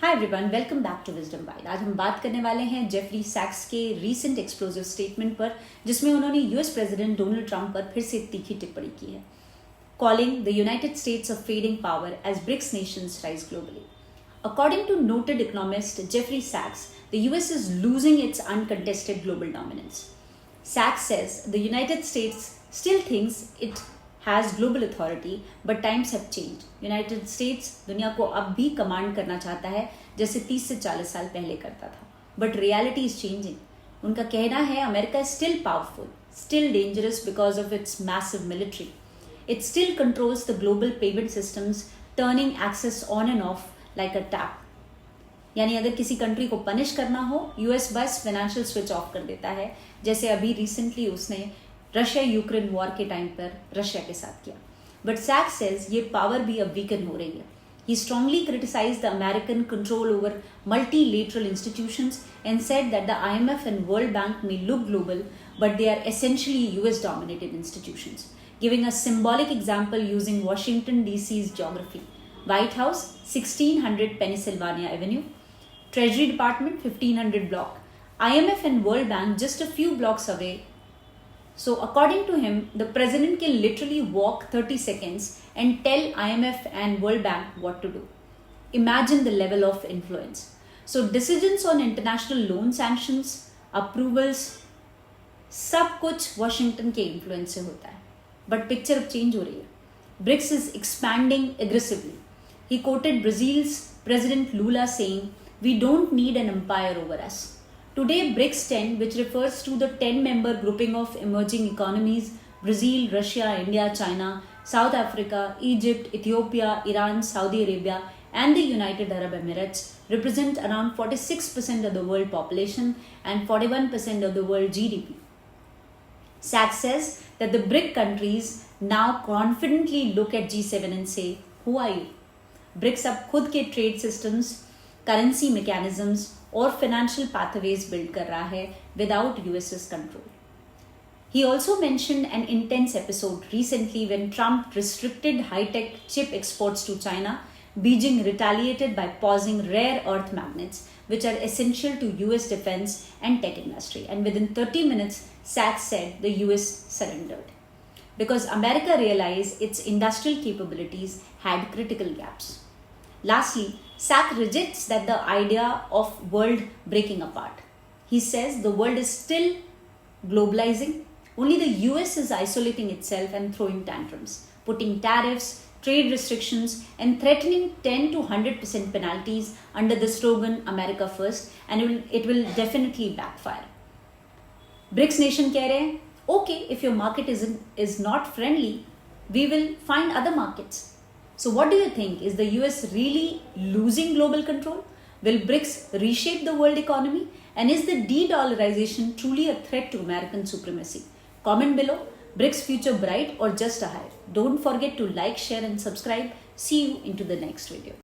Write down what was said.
Hi everyone, welcome back to Wisdom Byte. आज हम बात करने वाले हैं जेफरी सैक्स के रीसेंट एक्सप्लोसिव स्टेटमेंट पर, जिसमें उन्होंने यूएस प्रेसिडेंट डोनाल्ड ट्रंप पर फिर से तीखी टिप्पणी की है, calling the United States of fading power as BRICS nations rise globally. According to noted economist Jeffrey Sachs, the US is losing its uncontested global dominance. Sachs says the United States still thinks it has global authority, but times have changed. United States दुनिया को अब भी command करना चाहता है जैसे 30 से 40 साल पहले करता था, but reality is changing. उनका कहना है America is still powerful, still dangerous because of its massive military. It still controls the global payment systems, turning access on and off like a tap. यानी अगर किसी कंट्री को punish करना हो, US बस फाइनेंशियल स्विच ऑफ कर देता है, जैसे अभी रिसेंटली उसने रशिया यूक्रेन वॉर के टाइम पर रशिया के साथ किया। बट सैक्स सेज ये पावर भी अब वीकन हो रही है। He strongly criticized the American control over multilateral institutions and said that the IMF and World Bank may look global, but they are essentially US-dominated institutions, giving a symbolic example using Washington, D.C.'s geography. White House, 1600 Pennsylvania Avenue. Treasury Department, 1500 block. IMF and World Bank just a few blocks away. So according to him, the president can literally walk 30 seconds and tell IMF and World Bank what to do. Imagine the level of influence. So decisions on international loan sanctions, approvals, सब कुछ Washington के influence से होता है. But picture अब change हो रही है. BRICS is expanding aggressively. He quoted Brazil's President Lula saying, "We don't need an empire over us." Today, BRICS 10, which refers to the 10-member grouping of emerging economies, Brazil, Russia, India, China, South Africa, Egypt, Ethiopia, Iran, Saudi Arabia, and the United Arab Emirates, represent around 46% of the world population and 41% of the world GDP. Sachs says that the BRIC countries now confidently look at G7 and say, "Who are you?" BRICS अब खुद के trade systems, currency mechanisms और financial pathways build कर रहा है without US's control. He also mentioned an intense episode recently when Trump restricted high-tech chip exports to China. Beijing retaliated by pausing rare earth magnets, which are essential to US defense and tech industry. And within 30 minutes, Sachs said the US surrendered, because America realized its industrial capabilities had critical gaps. Lastly, Sachs rejects that the idea of world breaking apart. He says the world is still globalizing. Only the US is isolating itself and throwing tantrums, putting tariffs, trade restrictions, and threatening 10 to 100% penalties under the slogan America First, and it will definitely backfire. BRICS nation कह रहे हैं, okay, if your market is not friendly, we will find other markets. So what do you think? Is the US really losing global control? Will BRICS reshape the world economy? And is the de-dollarization truly a threat to American supremacy? Comment below. BRICS future bright or just a hype? Don't forget to like, share and subscribe. See you into the next video.